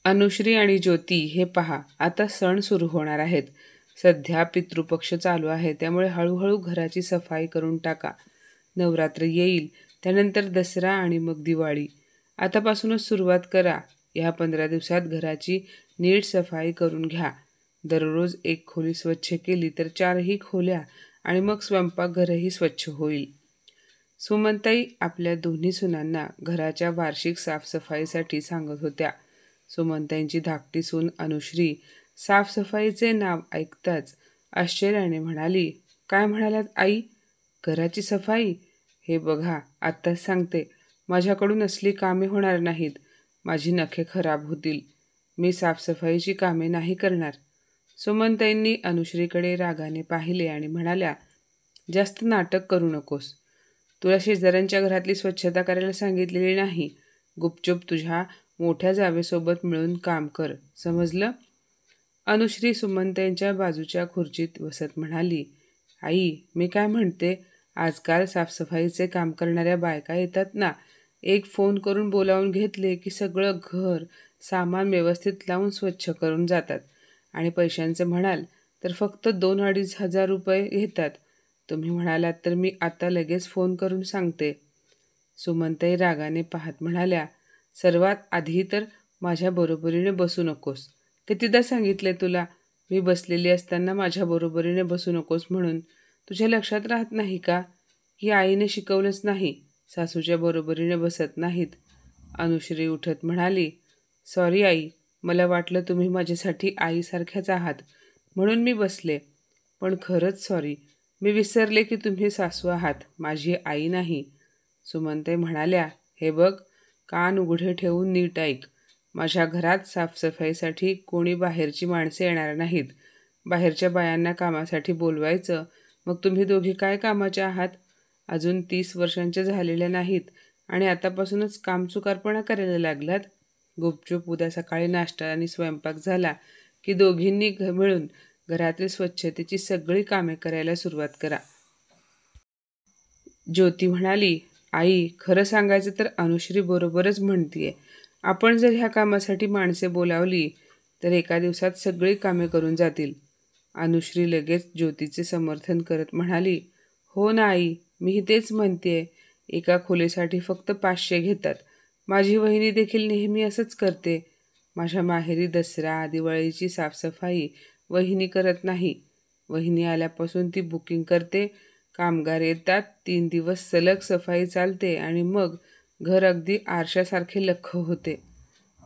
अनुश्री आणि ज्योती, हे पहा, आता सण सुरू होणार आहेत. सध्या पितृपक्ष चालू आहे, त्यामुळे हळूहळू घराची सफाई करून टाका. नवरात्र येईल, त्यानंतर दसरा आणि मग दिवाळी. आतापासूनच सुरुवात करा. ह्या 15 दिवसात घराची नीट सफाई करून घ्या. दररोज एक खोली स्वच्छ केली तर 4ही खोल्या आणि मग स्वयंपाकघरही स्वच्छ होईल. सुमनताई आपल्या दोन्ही सुनांना घराच्या वार्षिक साफसफाईसाठी सांगत होत्या. सुमनताईंची धाकटी सून अनुश्री साफसफाईचे नाव ऐकताच आश्चर्याने म्हणाली, काय म्हणालात आई? घराची सफाई? हे बघा, आत्ताच सांगते, माझ्याकडून असली कामे होणार नाहीत. माझी नखे खराब होतील. मी साफसफाईची कामे नाही करणार. सुमनताईंनी अनुश्रीकडे रागाने पाहिले आणि म्हणाल्या, जास्त नाटक करू नकोस. तुला शेजाऱ्यांच्या घरातली स्वच्छता करायला सांगितलेली नाही. गुपचूप तुझ्या मोठ्या जावेसोबत मिळून काम कर, समजलं? अनुश्री सुमनताईंच्या बाजूच्या खुर्चीत बसत म्हणाली, आई, मी काय म्हणते, आजकाल साफसफाईचे काम करणाऱ्या बायका येतात ना, एक फोन करून बोलावून घेतले की सगळं घर सामान व्यवस्थित लावून स्वच्छ करून जातात. आणि पैशांचं म्हणाल तर फक्त 2-2.5 हजार रुपये घेतात. तुम्ही म्हणालात तर मी आता लगेच फोन करून सांगते. सुमनताई रागाने पाहत म्हणाल्या, सर्वात आधी तर माझ्या बरोबरीने बसू नकोस. कितीदा सांगितले तुला, मी बसलेली असताना माझ्या बरोबरीने बसू नकोस म्हणून. तुझ्या लक्षात राहत नाही का की आईने शिकवलंच नाही, सासूच्या बरोबरीने बसत नाहीत. अनुश्री उठत म्हणाली, सॉरी आई, मला वाटलं तुम्ही माझ्यासाठी आईसारख्याच आहात म्हणून मी बसले. पण खरंच सॉरी, मी विसरले की तुम्ही सासू आहात, माझी आई नाही. सुमनताई म्हणाल्या, हे बघ, कान उघडे ठेवून नीट ऐक. माझ्या घरात साफसफाईसाठी कोणी बाहेरची माणसे येणार नाहीत. बाहेरच्या बायांना कामासाठी बोलवायचं, मग तुम्ही दोघी काय कामाचे आहात? अजून 30 वर्षांचे झालेल्या नाहीत आणि आतापासूनच कामचुकारपणा करायला लागलात. गुपचूप उद्या सकाळी नाश्ता आणि स्वयंपाक झाला की दोघींनी मिळून घरातील स्वच्छतेची सगळी कामे करायला सुरुवात करा. ज्योती म्हणाली, आई, खरं सांगायचं तर अनुश्री बरोबरच म्हणतीये. आपण जर ह्या कामासाठी माणसे बोलावली तर एका दिवसात सगळी कामे करून जातील. अनुश्री लगेच ज्योतीचे समर्थन करत म्हणाली, हो ना आई, मी तेच म्हणतेय. एका खोलीसाठी फक्त 500 घेतात. माझी वहिनी देखील नेहमी असंच करते. माझ्या माहेरी दसरा दिवाळीची साफसफाई वहिनी करत नाही. वहिनी आल्यापासून ती बुकिंग करते, कामगार येतात, 3 दिवस सलग सफाई चालते आणि मग घर अगदी आरशासारखे लख्ख होते.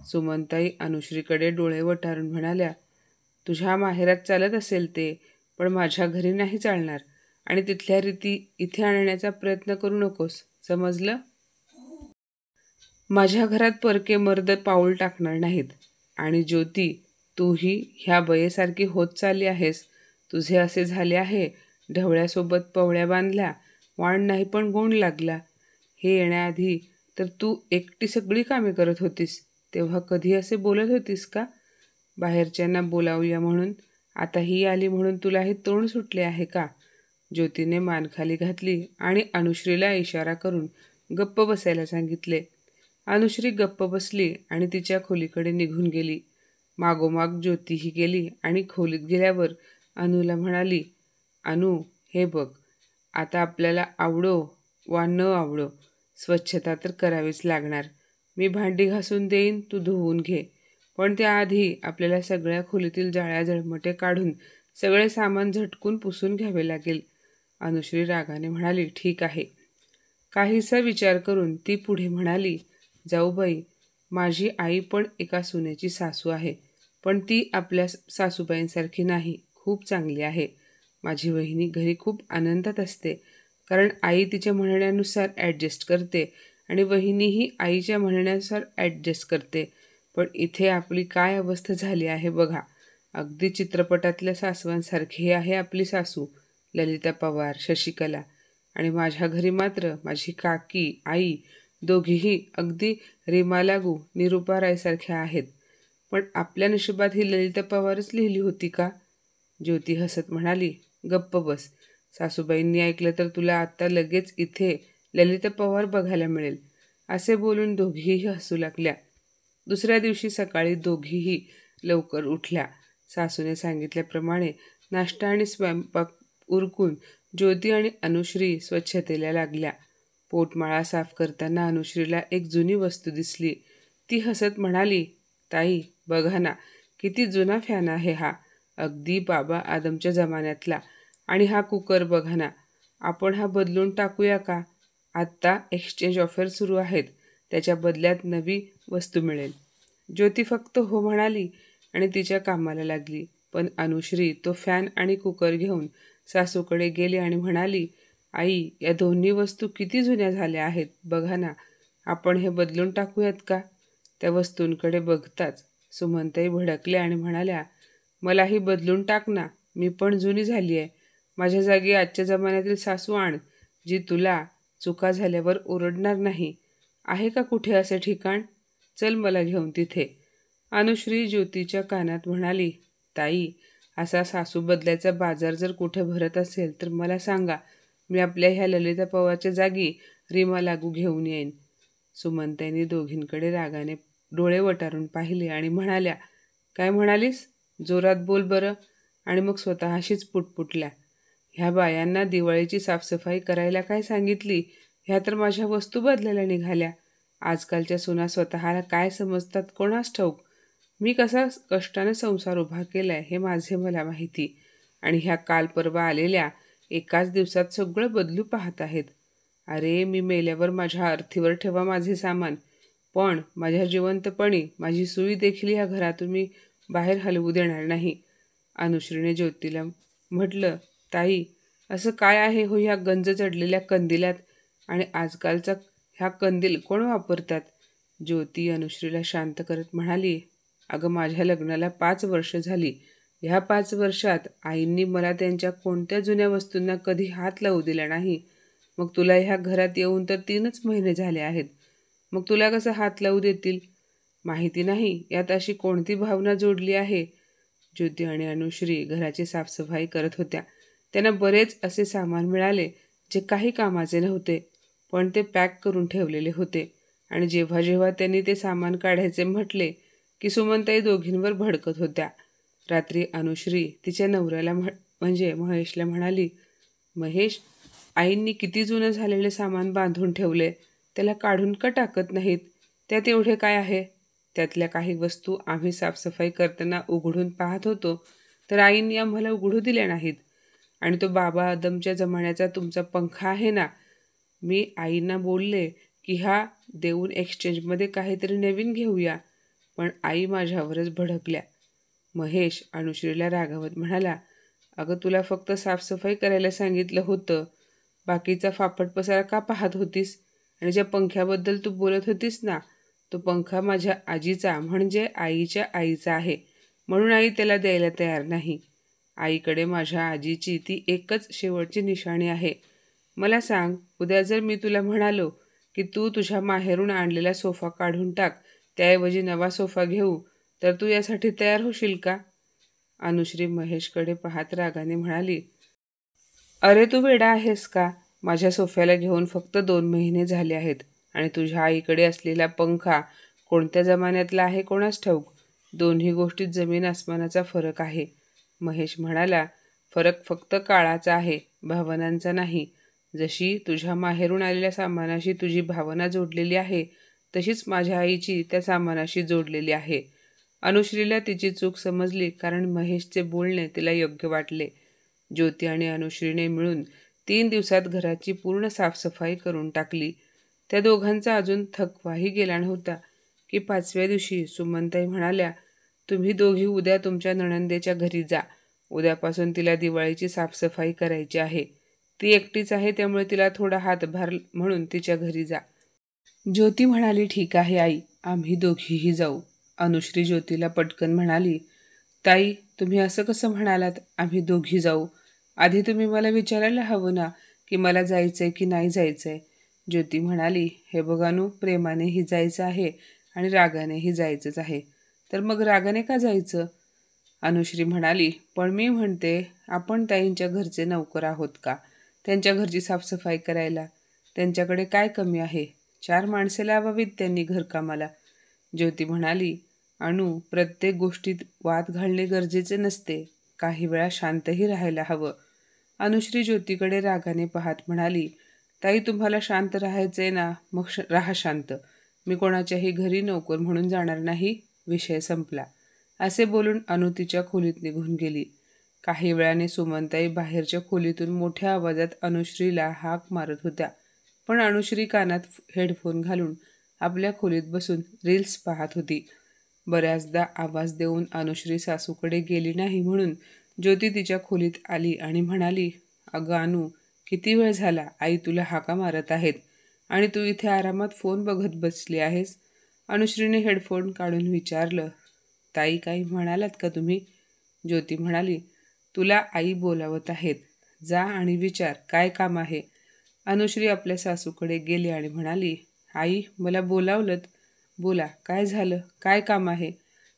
सुमनताई अनुश्रीकडे डोळे वटारून म्हणाल्या, तुझ्या माहेरात चालत असेल ते, पण माझ्या घरी नाही चालणार. आणि तिथल्या रीती इथे आणण्याचा प्रयत्न करू नकोस, समजलं? माझ्या घरात परके मर्द पाऊल टाकणार नाहीत. आणि ज्योती, तूही ह्या बयेसारखी होत चालली आहेस. तुझे असे झाले आहे, ढवळ्यासोबत पवळ्या बांधल्या, वाण नाही पण गोंड लागला. हे येण्याआधी तर तू एकटी सगळी कामे करत होतीस, तेव्हा कधी असे बोलत होतीस का? बाहेरच्यांना बोलावूया म्हणून, आता ही आली म्हणून तुला हे तोंड सुटले आहे का? ज्योतीने मान खाली घातली आणि अनुश्रीला इशारा करून गप्प बसायला सांगितले. अनुश्री गप्प बसली आणि तिच्या खोलीकडे निघून गेली. मागोमाग ज्योतीही गेली आणि खोलीत गेल्यावर अनुला म्हणाली, अनु, हे बघ, आता आपल्याला आवडो वा न आवडो, स्वच्छता तर करावीच लागणार. मी भांडी घासून देईन, तू धुवून घे. पण त्याआधी आपल्याला सगळ्या खोलीतील जाळ्या जळमटे काढून सगळे सामान झटकून पुसून घ्यावे लागेल. अनुश्री रागाने म्हणाली, ठीक आहे. काहीसा विचार करून ती पुढे म्हणाली, जाऊबाई, माझी आई पण एका सुनेची सासू आहे, पण ती आपल्या सासूबाईंसारखी नाही, खूप चांगली आहे. माझी वहिनी घरी खूप आनंदात असते, कारण आई तिच्या म्हणण्यानुसार ॲडजस्ट करते आणि वहिनीही आईच्या म्हणण्यानुसार ॲडजस्ट करते. पण इथे आपली काय अवस्था झाली आहे बघा. अगदी चित्रपटातल्या सासवांसारखी आहे आपली सासू, ललिता पवार, शशिकला. आणि माझ्या घरी मात्र माझी काकी, आई दोघीही अगदी रीमा लागू, निरूपा रायसारख्या आहेत. पण आपल्या नशिबात ही ललिता पवारच लिहिली होती का? ज्योती हसत म्हणाली, गप्प बस. सासूबाईंनी ऐकलं तर तुला आत्ता लगेच इथे ललिता पवार बघायला मिळेल. असे बोलून दोघीही हसू लागल्या. दुसऱ्या दिवशी सकाळी दोघीही लवकर उठल्या. सासूने सांगितल्याप्रमाणे नाश्ता आणि स्वयंपाक उरकून ज्योती आणि अनुश्री स्वच्छतेला लागल्या. पोटमाळा साफ करताना अनुश्रीला एक जुनी वस्तू दिसली. ती हसत म्हणाली, ताई बघा ना, किती जुना फॅन आहे हा, अगदी बाबा आदमच्या जमान्यातला. आणि हा कुकर बघा ना, आपण हा बदलून टाकूया का? आत्ता एक्सचेंज ऑफर सुरू आहेत, त्याच्या बदल्यात नवी वस्तू मिळेल. ज्योती फक्त हो म्हणाली आणि तिच्या कामाला लागली. पण अनुश्री तो फॅन आणि कुकर घेऊन सासूकडे गेली आणि म्हणाली, आई या दोन्ही वस्तू किती जुन्या झाल्या आहेत बघा ना, आपण हे बदलून टाकूयात का? त्या वस्तूंकडे बघताच सुमनताई भडकल्या आणि म्हणाल्या, मलाही बदलून टाक ना, मी पण जुनी झाली आहे. माझ्या जागी आजच्या जमान्यातील सासू आण, जी तुला चुका झाल्यावर ओरडणार नाही. आहे का कुठे असे ठिकाण? चल मला घेऊन तिथे. अनुश्री ज्योतीच्या कानात म्हणाली, ताई असा सासू बदलायचा बाजार जर कुठे भरत असेल तर मला सांगा, मी आपल्या ह्या ललिता पवारच्या जागी रीमा लागू घेऊन येईन. सुमनताईंनी दोघींकडे रागाने डोळे वटारून पाहिले आणि म्हणाल्या, काय म्हणालीस? जोरात बोल बरं. आणि मग स्वतःशीच पुटपुटल्या, ह्या बायांना दिवाळीची साफसफाई करायला काय सांगितली? ह्या तर माझ्या वस्तू बदलायला निघाल्या. आजकालच्या सुना स्वतःला काय समजतात कोणास ठाऊक. मी कसा कष्टाने संसार उभा केलाय हे माझे मला माहिती. आणि ह्या काल परवा आलेल्या एकाच दिवसात सगळं बदलू पाहत आहेत. अरे मी मेल्यावर माझ्या अर्थीवर ठेवा माझे सामान, पण माझ्या जिवंतपणी माझी सुई देखील ह्या घरातून मी बाहेर हलवू देणार नाही. अनुश्रीने ज्योतीला म्हटलं, ताई असं काय आहे हो ह्या गंज चढलेल्या कंदिलात? आणि आजकालचा ह्या कंदील कोण वापरतात? ज्योती अनुश्रीला शांत करत म्हणाली, अगं माझ्या लग्नाला 5 वर्ष झाली. ह्या 5 वर्षात आईंनी मला त्यांच्या कोणत्या जुन्या वस्तूंना कधी हात लावू दिला नाही. मग तुला ह्या घरात येऊन तर 3च महिने झाले आहेत. मग तुला कसं हात लावू देतील? माहिती नाही यात अशी कोणती भावना जोडली आहे. ज्योती आणि अनुश्री घराची साफसफाई करत होत्या. त्यांना बरेच असे सामान मिळाले जे काही कामाचे नव्हते, पण ते पॅक करून ठेवलेले होते. आणि जेव्हा जेव्हा त्यांनी ते सामान काढायचे म्हटले की सुमनताई दोघींवर भडकत होत्या. रात्री अनुश्री तिच्या नवऱ्याला म्हणजे महेशला म्हणाली, महेश, आईंनी किती जुनं झालेले सामान बांधून ठेवले, त्याला काढून का टाकत नाहीत? त्यात एवढे काय आहे? त्यातल्या काही वस्तू आम्ही साफसफाई करताना उघडून पाहत होतो, तर आईंनी आम्हाला उघडू दिल्या नाहीत. आणि तो बाबा आदमच्या जमान्याचा तुमचा पंखा आहे ना, मी आईंना बोलले की हा देऊन एक्सचेंजमध्ये काहीतरी नवीन घेऊया, पण आई माझ्यावरच भडकल्या. महेश अनुश्रीला रागावत म्हणाला, अगं तुला फक्त साफसफाई करायला सांगितलं होतं, बाकीचा फापट पसारा का पाहत होतीस? आणि ज्या पंख्याबद्दल तू बोलत होतीस ना, तो पंखा माझ्या आजीचा म्हणजे आईच्या आईचा आहे, म्हणून आई त्याला द्यायला तयार नाही. आईकडे माझ्या आजीची ती एकच शेवटची निशाणी आहे. मला सांग, उद्या जर मी तुला म्हणालो की तू तुझ्या माहेरून आणलेला सोफा काढून टाक, त्याऐवजी नवा सोफा घेऊ, तर तू यासाठी तयार होशील का? अनुश्री महेशकडे पाहत रागाने म्हणाली, अरे तू वेडा आहेस का? माझ्या सोफ्याला घेऊन फक्त 2 महिने झाले आहेत आणि तुझ्या आईकडे असलेला पंखा कोणत्या जमान्यातला आहे कोणास ठाऊक. दोन्ही गोष्टीत जमीन आसमानाचा फरक आहे. महेश म्हणाला, फरक फक्त काळाचा आहे, भावनांचा नाही. जशी तुझ्या माहेरून आलेल्या सामानाशी तुझी भावना जोडलेली आहे, तशीच माझ्या आईची त्या सामानाशी जोडलेली आहे. अनुश्रीला तिची चूक समजली, कारण महेशचे बोलणे तिला योग्य वाटले. ज्योती आणि अनुश्रीने मिळून 3 दिवसात घराची पूर्ण साफसफाई करून टाकली. त्या दोघांचा अजून थकवाही गेला नव्हता की 5व्या दिवशी सुमनताई म्हणाल्या, तुम्ही दोघी उद्या तुमच्या नणंदेच्या घरी जा. उद्यापासून तिला दिवाळीची साफसफाई करायची आहे. ती एकटीच आहे, त्यामुळे तिला थोडा हातभार म्हणून तिच्या घरी जा. ज्योती म्हणाली, ठीक आहे आई, आम्ही दोघीही जाऊ. अनुश्री ज्योतीला पटकन म्हणाली, ताई तुम्ही असं कसं म्हणालात आम्ही दोघी जाऊ? आधी तुम्ही मला विचारायला हवं ना की मला जायचंय की नाही जायचंय. ज्योती म्हणाली, हे बघानू, प्रेमानेही जायचं आहे आणि रागानेही जायचंच आहे, तर मग रागाने का जायचं? अनुश्री म्हणाली, पण मी म्हणते, आपण ताईंच्या घरचे नौकर आहोत का त्यांच्या घरची साफसफाई करायला? त्यांच्याकडे काय कमी आहे? 4 माणसे लावावीत त्यांनी घरकामाला. ज्योती म्हणाली, अनु, प्रत्येक गोष्टीत वाद घालणे गरजेचे नसते. काही वेळा शांतही राहायला हवं. अनुश्री ज्योतीकडे रागाने पाहत म्हणाली, ताई, तुम्हाला शांत राहायचंय ना, मग राहा शांत. मी कोणाच्याही घरी नोकर म्हणून जाणार नाही. विषय संपला. असे बोलून अनु तिच्या खोलीत निघून गेली. काही वेळाने सुमनताई बाहेरच्या खोलीतून मोठ्या आवाजात अनुश्रीला हाक मारत होत्या. पण अनुश्री कानात हेडफोन घालून आपल्या खोलीत बसून रील्स पाहत होती. बऱ्याचदा आवाज देऊन अनुश्री सासूकडे गेली नाही म्हणून ज्योती तिच्या खोलीत आली आणि म्हणाली, अगं अनु, किती वेळ झाला आई तुला हाका मारत आहेत आणि तू इथे आरामात फोन बघत बसली आहेस. अनुश्रीने हेडफोन काढून विचारलं, ताई, काही म्हणालात का तुम्ही? ज्योती म्हणाली, तुला आई बोलावत आहेत. जा आणि विचार काय काम आहे. अनुश्री आपल्या सासूकडे गेली आणि म्हणाली, आई, मला बोलावलं. बोला, काय झालं, काय काम आहे?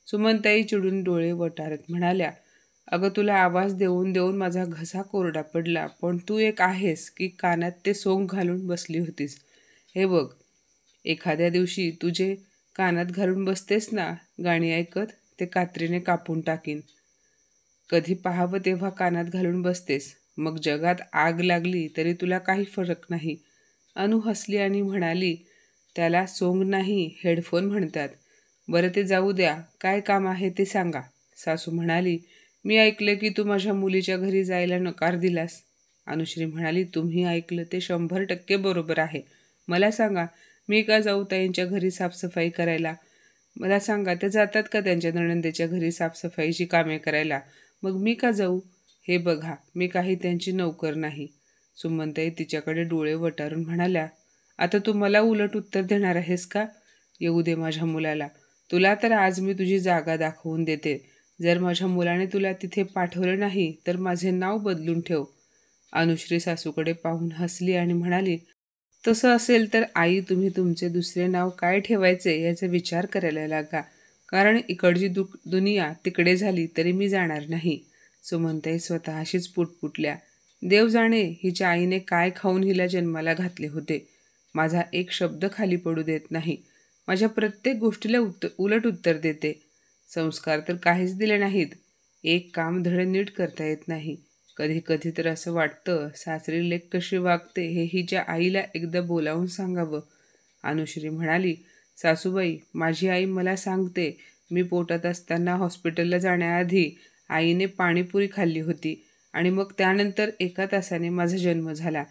सुमनताई चिडून डोळे वटारत म्हणाल्या, अगं, तुला आवाज देऊन देऊन माझा घसा कोरडा पडला, पण तू एक आहेस की कानात ते सोंग घालून बसली होतीस. हे बघ, एखाद्या दिवशी तुझे कानात घालून बसतेस ना गाणी ऐकत, ते कात्रीने कापून टाकीन. कधी पाहावं तेव्हा कानात घालून बसतेस. मग जगात आग लागली तरी तुला काही फरक नाही. अनु हसली आणि म्हणाली, त्याला सोंग नाही, हेडफोन म्हणतात. बरं, ते जाऊ द्या, काय काम आहे ते सांगा. सासू म्हणाली, मी ऐकलं की तू माझ्या मुलीच्या घरी जायला नकार दिलास. अनुश्री म्हणाली, तुम्ही ऐकलं ते 100% बरोबर आहे. मला सांगा, मी का जाऊ ताईंच्या घरी साफसफाई करायला? मला सांगा, ते जातात का त्यांच्या नणंदेच्या घरी साफसफाईची कामे करायला? मग मी का जाऊ? हे बघा, मी काही त्यांची नोकर नाही. सुमनताई तिच्याकडे डोळे वटारून म्हणाल्या, आता तू मला उलट उत्तर देणार आहेस का? येऊ दे माझ्या मुलाला. तुला तर आज मी तुझी जागा दाखवून देते. जर माझ्या मुलाने तुला तिथे पाठवलं नाही तर माझे नाव बदलून ठेव. अनुश्री सासूकडे पाहून हसली आणि म्हणाली, तसं असेल तर आई, तुम्ही तुमचे दुसरे नाव काय ठेवायचे याचा विचार करायला लागा. कारण इकडची दुनिया तिकडे झाली तरी मी जाणार नाही. सुमनताई स्वतःशीच पुटपुटल्या, देव जाणे हिच्या आईने काय खाऊन हिला जन्माला घातले होते. माझा एक शब्द खाली पडू देत नाही. माझ्या प्रत्येक गोष्टीला उलट उत्तर देते. संस्कार तर काहीच दिले नाहीत. एक काम धड नीट करता येत नाही. कधी कधी तर असं वाटतं, सासरी लेक कशी वागते हे हिच्या आईला एकदा बोलावून सांगावं. अनुश्री म्हणाली, सासूबाई, माझी आई मला सांगते, मी पोटात असताना हॉस्पिटलला जाण्याआधी आईने पाणीपुरी खाल्ली होती आणि मग त्यानंतर 1 तासाने माझा जन्म झाला.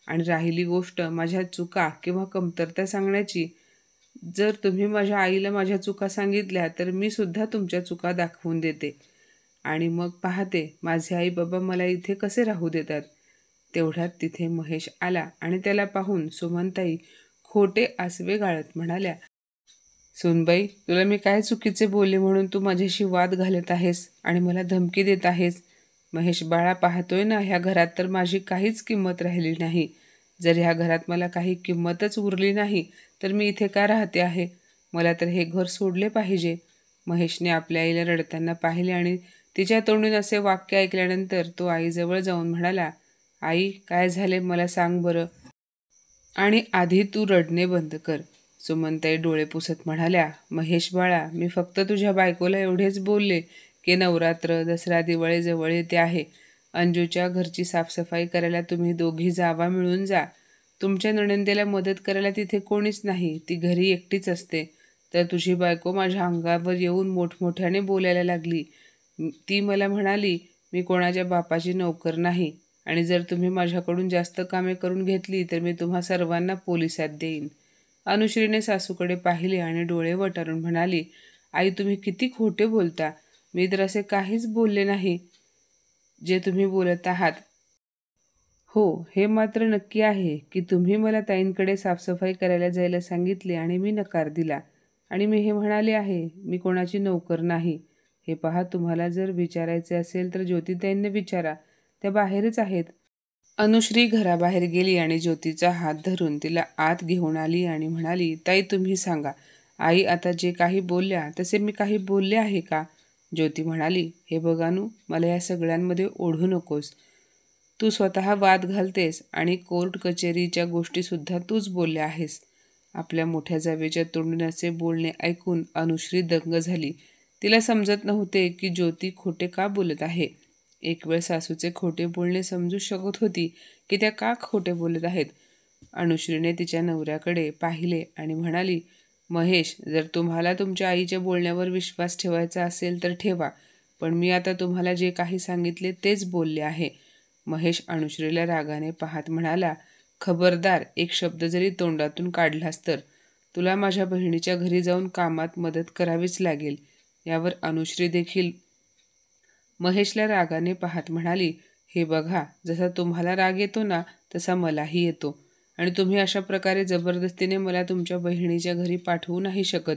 आणि राहिली गोष्ट माझ्या चुका किंवा कमतरता सांगण्याची, जर तुम्ही माझ्या आईला माझ्या चुका सांगितल्या तर मी सुद्धा तुमच्या चुका दाखवून देते आणि मग पाहते माझे आई बाबा मला इथे कसे राहू देतात. तेवढ्यात तिथे महेश आला आणि त्याला पाहून सुमनताई खोटे आसवे गाळत म्हणाल्या, सुनबाई, तुला मी काय चुकीचे बोलले म्हणून तू माझ्याशी वाद घालत आहेस आणि मला धमकी देत आहेस? महेश बाळा, पाहतोय ना, ह्या घरात तर माझी काहीच किंमत राहिली नाही. जर ह्या घरात मला काही किंमतच उरली नाही तर मी इथे का राहते आहे? मला तर हे घर सोडले पाहिजे. महेशने आपल्या आईला रडताना पाहिले आणि तिच्या तोंडून असे वाक्य ऐकल्यानंतर तो आईजवळ जाऊन म्हणाला, आई, काय झाले मला सांग बरं, आणि आधी तू रडणे बंद कर. सुमनताई डोळे पुसत म्हणाल्या, महेश बाळा, मी फक्त तुझ्या बायकोला एवढेच बोलले की नवरात्र, दसरा, दिवाळी जवळ येते आहे. अंजूच्या घरची साफसफाई करायला तुम्ही दोघी जावा मिळून जा. तुमच्या नणंदेला मदत करायला तिथे कोणीच नाही, ती घरी एकटीच असते. तर तुझी बायको माझ्या अंगावर येऊन मोठमोठ्याने बोलायला लागली. ती मला म्हणाली, मी कोणाच्या बापाची नोकर नाही आणि जर तुम्ही माझ्याकडून जास्त कामे करून घेतली तर मी तुम्हा सर्वांना पोलिसात देईन. अनुश्रीने सासूकडे पाहिले आणि डोळे वटारून म्हणाली, आई, तुम्ही किती खोटे बोलता. मी तर असे काहीच बोलले नाही जे तुम्ही बोलत आहात. हो, हे मात्र नक्की आहे की तुम्ही मला ताईंकडे साफसफाई करायला जायला सांगितले आणि मी नकार दिला. आणि मी हे म्हणाले आहे, मी कोणाची नोकर नाही. हे पहा, तुम्हाला जर विचारायचे असेल तर ज्योतिताईंना विचारा, त्या बाहेरच आहेत. अनुश्री घराबाहेर गेली आणि ज्योतीचा हात धरून तिला आत घेऊन आली आणि म्हणाली, ताई, तुम्ही सांगा, आई आता जे काही बोलल्या तसे मी काही बोलले आहे का? ज्योती म्हणाली, हे बघ अनु, मला या सगळ्यांमध्ये ओढू नकोस. तू स्वतः वाद घालतेस आणि कोर्ट कचेरीच्या गोष्टीसुद्धा तूच बोलल्या आहेस. आपल्या मोठ्या जावेच्या तोंडून असे बोलणे ऐकून अनुश्री दंग झाली. तिला समजत नव्हते की ज्योती खोटे का बोलत आहे. एक वेळ सासूचे खोटे बोलणे समजू शकत होती की त्या का खोटे बोलत आहेत. अनुश्रीने तिच्या नवऱ्याकडे पाहिले आणि म्हणाली, महेश, जर तुम्हाला तुमच्या आईच्या बोलण्यावर विश्वास ठेवायचा असेल तर ठेवा, पण मी आता तुम्हाला जे काही सांगितले तेच बोलले आहे. महेश अनुश्रीला रागाने पाहत म्हणाला, खबरदार, एक शब्द जरी तोंडातून काढलास तर तुला माझ्या बहिणीच्या घरी जाऊन कामात मदत करावीच लागेल. यावर अनुश्री देखील महेशला रागाने पाहत म्हणाली, हे बघा, जसा तुम्हाला राग येतो ना तसा मलाही येतो, आणि तुम्ही अशा प्रकारे जबरदस्तीने मला तुमच्या बहिणीच्या घरी पाठवू नाही शकत.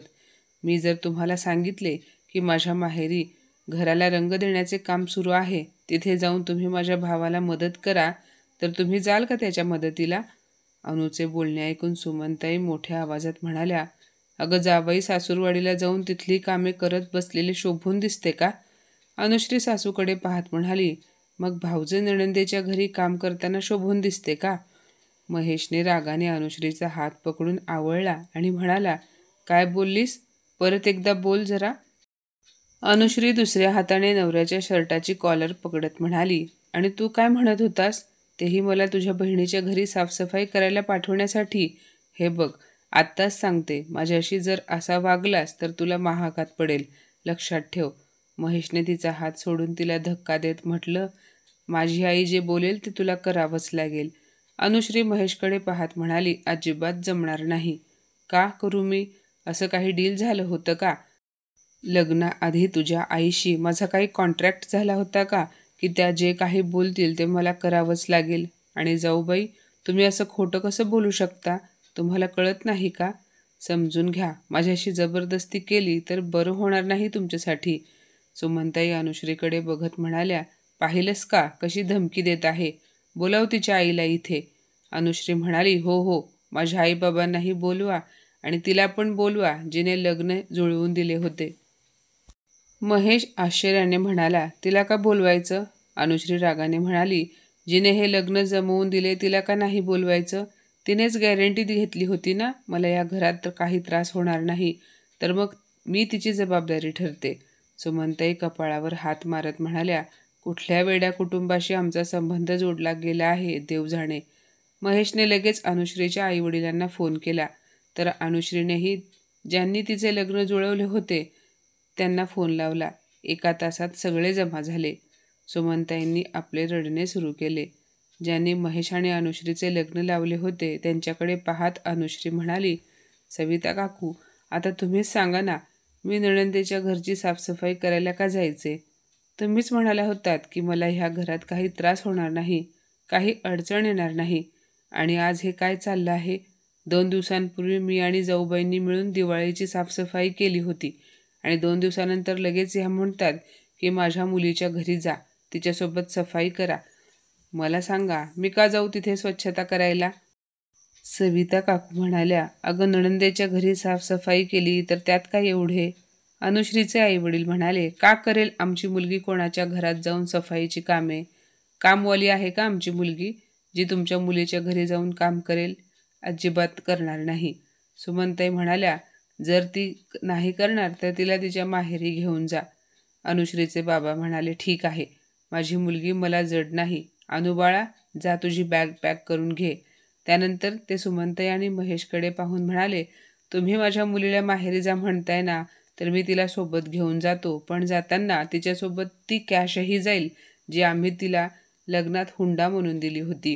मी जर तुम्हाला सांगितले की माझ्या माहेरी घराला रंग देण्याचे काम सुरू आहे, तिथे जाऊन तुम्ही माझ्या भावाला मदत करा, तर तुम्ही जाल का त्याच्या मदतीला? अनुचे बोलणे ऐकून सुमनताई मोठ्या आवाजात म्हणाल्या, अगं जावई, सासूरवाडीला जाऊन तिथली कामे करत बसलेले शोभून दिसते का? अनुश्री सासूकडे पाहत म्हणाली, मग भाऊजे नणंदेच्या घरी काम करताना शोभून दिसते का? महेशने रागाने अनुश्रीचा हात पकडून आवळला आणि म्हणाला, काय बोललीस? परत एकदा बोल जरा. अनुश्री दुसऱ्या हाताने नवऱ्याच्या शर्टाची कॉलर पकडत म्हणाली, आणि तू काय म्हणत होतास? तेही मला तुझ्या बहिणीच्या घरी साफसफाई करायला पाठवण्यासाठी? हे बघ, आत्ताच सांगते, माझ्याशी जर असा वागलास तर तुला महागात पडेल, लक्षात ठेव. महेशने तिचा हात सोडून तिला धक्का देत म्हटलं, माझी आई जे बोलेल ते तुला करावंच लागेल. अनुश्री महेशकडे पाहत म्हणाली, अजिबात जमणार नाही. का करू मी? असं काही डील झालं होतं का? लग्नाआधी तुझ्या आईशी माझा काही कॉन्ट्रॅक्ट झाला होता का की त्या जे काही बोलतील ते मला करावंच लागेल? आणि जाऊबाई, तुम्ही असं खोटं कसं बोलू शकता? तुम्हाला कळत नाही का? समजून घ्या, माझ्याशी जबरदस्ती केली तर बरं होणार नाही तुमच्यासाठी. सुमनताई अनुश्रीकडे बघत म्हणाल्या, पाहिलंस का कशी धमकी देत आहे? बोलाव तिच्या आईला इथे. अनुश्री म्हणाली, हो हो, माझ्या आईबाबांनाही बोलवा आणि तिला पण बोलवा जिने लग्न जुळवून दिले होते. महेश आश्चर्याने म्हणाला, तिला का बोलवायचं? अनुश्री रागाने म्हणाली, जिने हे लग्न जमवून दिले तिला का नाही बोलवायचं? तिनेच गॅरंटी घेतली होती ना, मला या घरात तर काही त्रास होणार नाही, तर मग मी तिची जबाबदारी ठरते. सुमनताई कपाळावर हात मारत म्हणाल्या, कुठल्या वेड्या कुटुंबाशी आमचा संबंध जोडला गेला आहे देव जाणे. महेशने लगेच अनुश्रीच्या आईवडिलांना फोन केला, तर अनुश्रीनेही ज्यांनी तिचे लग्न जुळवले होते त्यांना फोन लावला. 1 तासात सगळे जमा झाले. सुमनताईंनी आपले रडणे सुरू केले. ज्यांनी महेश आणि अनुश्रीचे लग्न लावले होते त्यांच्याकडे पाहत अनुश्री म्हणाली, सविता काकू, आता तुम्हीच सांगा ना, मी नणंदेच्या घरची साफसफाई करायला का जायचे? तुम्हीच म्हणाला होतात की मला ह्या घरात काही त्रास होणार नाही, काही अडचण येणार नाही, आणि आज हे काय चाललं आहे? 2 दिवसांपूर्वी मी आणि जाऊबाईंनी मिळून दिवाळीची साफसफाई केली होती, आणि 2 दिवसानंतर लगेच ह्या म्हणतात की माझ्या मुलीच्या घरी जा, तिच्यासोबत सफाई करा. मला सांगा, मी का जाऊ तिथे स्वच्छता करायला? सविता काकू म्हणाल्या, अगं नणंदेच्या घरी साफसफाई केली तर त्यात काय एवढे? अनुश्रीचे आईवडील म्हणाले, का करेल आमची मुलगी कोणाच्या घरात जाऊन सफाईची कामे? कामवाली आहे का आमची मुलगी जी तुमच्या मुलीच्या घरी जाऊन काम करेल? अजिबात करणार नाही. सुमनताई म्हणाल्या, जर ती नाही करणार तर तिला तिच्या माहेरी घेऊन जा. अनुश्रीचे बाबा म्हणाले, ठीक आहे, माझी मुलगी मला जड नाही. अनुबाळा, जा तुझी बॅग पॅक करून घे. त्यानंतर ते सुमनताई आणि महेशकडे पाहून म्हणाले, तुम्ही माझ्या मुलीला माहेरी जा म्हणताय ना, तर मी तिला सोबत घेऊन जातो, पण जाताना तिच्यासोबत ती कॅशही जाईल जी आम्ही तिला लग्नात हुंडा म्हणून दिली होती.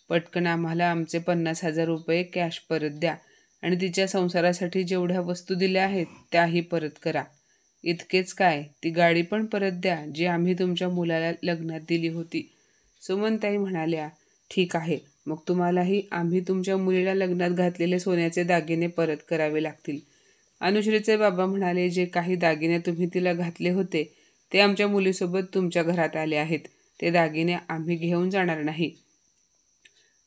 पटकन आम्हाला आमचे 50,000 रुपये कॅश परत द्या, आणि तिच्या संसारासाठी जेवढ्या वस्तू दिल्या आहेत त्याही परत करा. इतकेच काय, ती गाडी पण परत द्या जी आम्ही तुमच्या मुलाला लग्नात दिली होती. सुमनताई म्हणाल्या, ठीक आहे, मग तुम्हालाही आम्ही तुमच्या मुलीला लग्नात घातलेले सोन्याचे दागिने परत करावे लागतील. अनुश्रीचे बाबा म्हणाले, जे काही दागिने तुम्ही तिला घातले होते ते आमच्या मुलीसोबत तुमच्या घरात आले आहेत, ते दागिने आम्ही घेऊन जाणार नाही.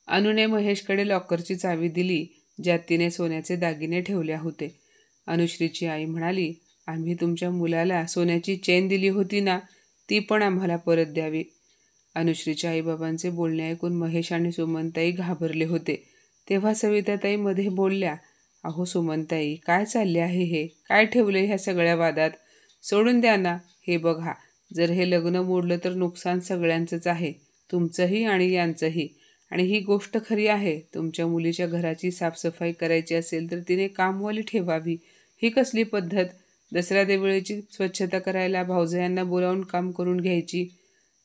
अनुने महेशकडे लॉकरची चावी दिली ज्यात तिने सोन्याचे दागिने ठेवले होते. अनुश्रीची आई म्हणाली, आम्ही तुमच्या मुलाला सोन्याची चेन दिली होती ना, ती पण आम्हाला परत द्यावी. अनुश्रीच्या आईबाबांचे बोलणे ऐकून महेश आणि सुमनताई घाबरले होते. तेव्हा सविताताई मध्ये बोलल्या, अहो सुमनताई, काय चालले आहे हे? काय ठेवले ह्या सगळ्या वादात? सोडून द्या ना. हे बघा, जर हे लग्न मोडलं तर नुकसान सगळ्यांचंच आहे, तुमचंही आणि यांचंही. आणि ही गोष्ट खरी आहे, तुमच्या मुलीच्या घराची साफसफाई करायची असेल तर तिने कामवाली ठेवावी. ही कसली पद्धत? दसरा देवळीची स्वच्छता करायला भाऊजयांना बोलावून काम करून घ्यायची.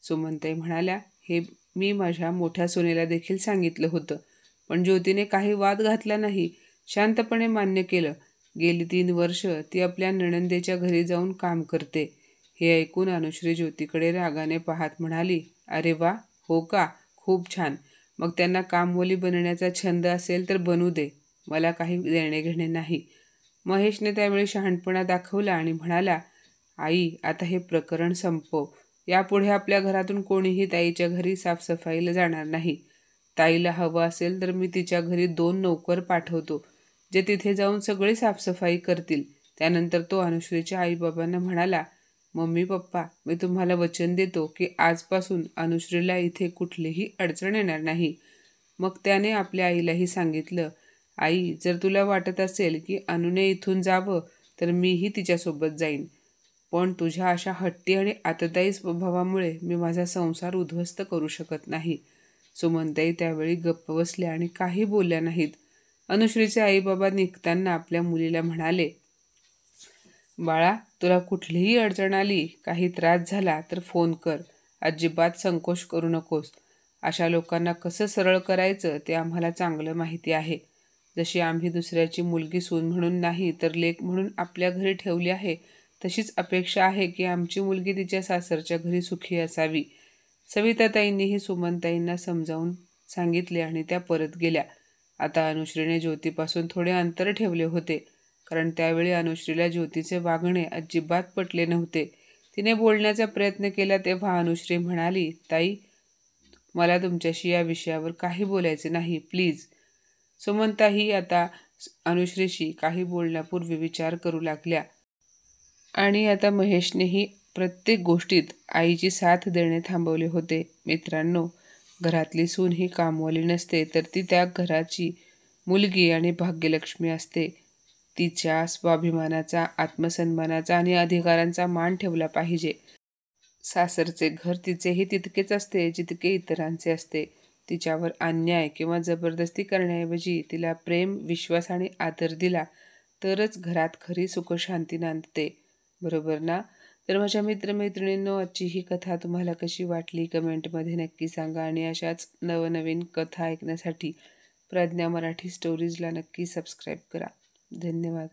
सुमनताई म्हणाल्या, हे मी माझ्या मोठ्या सुनेला देखील सांगितलं होतं, पण ज्योतीने काही वाद घातला नाही, शांतपणे मान्य केलं. गेली 3 वर्ष ती आपल्या नणंदेच्या घरी जाऊन काम करते. हे ऐकून अनुश्री ज्योतीकडे रागाने पाहत म्हणाली, अरे वा, हो का? खूप छान. मग त्यांना कामवाली बनण्याचा छंद असेल तर बनू दे, मला काही देणे घेणे नाही. महेशने त्यावेळी शहाणपणा दाखवला आणि म्हणाला, आई, आता हे प्रकरण संपव. यापुढे आपल्या घरातून कोणीही ताईच्या घरी साफसफाईला जाणार नाही. ताईला हवं असेल तर मी तिच्या घरी 2 नौकर पाठवतो, जे तिथे जाऊन सगळी साफसफाई करतील. त्यानंतर तो अनुश्रीच्या आईबाबांना म्हणाला, मम्मी पप्पा, मी तुम्हाला वचन देतो की आजपासून अनुश्रीला इथे कुठलीही अडचण येणार नाही. मग त्याने आपल्या आईलाही सांगितलं, आई, जर तुला वाटत असेल की अनुने इथून जावं तर मीही तिच्यासोबत जाईन, पण तुझ्या अशा हट्टी आणि आततायी स्वभावामुळे मी माझा संसार उद्ध्वस्त करू शकत नाही. सुमनताई त्यावेळी गप्प बसल्या आणि काही बोलल्या नाहीत. अनुश्रीचे आईबाबा निघताना आपल्या मुलीला म्हणाले, बाळा, तुला कुठलीही अडचण आली, काही त्रास झाला तर फोन कर. अजिबात संकोच करू नकोस. अशा लोकांना कसं सरळ करायचं ते आम्हाला चांगलं माहिती आहे. जशी आम्ही दुसऱ्याची मुलगी सून म्हणून नाही तर लेक म्हणून आपल्या घरी ठेवली आहे, तशीच अपेक्षा आहे की आमची मुलगी तिच्या सासरच्या घरी सुखी असावी. सविताताईंनीही सुमनताईंना समजावून सांगितले आणि त्या परत गेल्या. आता अनुश्रीने ज्योतीपासून थोडे अंतर ठेवले होते, कारण त्यावेळी अनुश्रीला ज्योतीचे वागणे अजिबात पटले नव्हते. तिने बोलण्याचा प्रयत्न केला तेव्हा अनुश्री म्हणाली, ताई, मला तुमच्याशी या विषयावर काही बोलायचे नाही, प्लीज. सुमनताही आता अनुश्रीशी काही बोलण्यापूर्वी विचार करू लागल्या. आणि आता महेशनेही प्रत्येक गोष्टीत आईची साथ देणे थांबवले होते. मित्रांनो, घरातली सून ही कामवाली नसते, तर ती त्या घराची मुलगी आणि भाग्यलक्ष्मी असते. तिच्या स्वाभिमानाचा, आत्मसन्मानाचा आणि अधिकारांचा मान ठेवला पाहिजे. सासरचे घर तिचेही तितकेच असते जितके इतरांचे असते. तिच्यावर अन्याय किंवा जबरदस्ती करण्याऐवजी तिला प्रेम, विश्वास आणि आदर दिला तरच घरात खरी सुखशांती नांदते. बरोबर ना? तर माझ्या मित्रमैत्रिणींनो, आजची ही कथा तुम्हाला कशी वाटली कमेंटमध्ये नक्की सांगा. आणि अशाच नवनवीन कथा ऐकण्यासाठी प्रज्ञा मराठी स्टोरीजला नक्की सबस्क्राईब करा. धन्यवाद.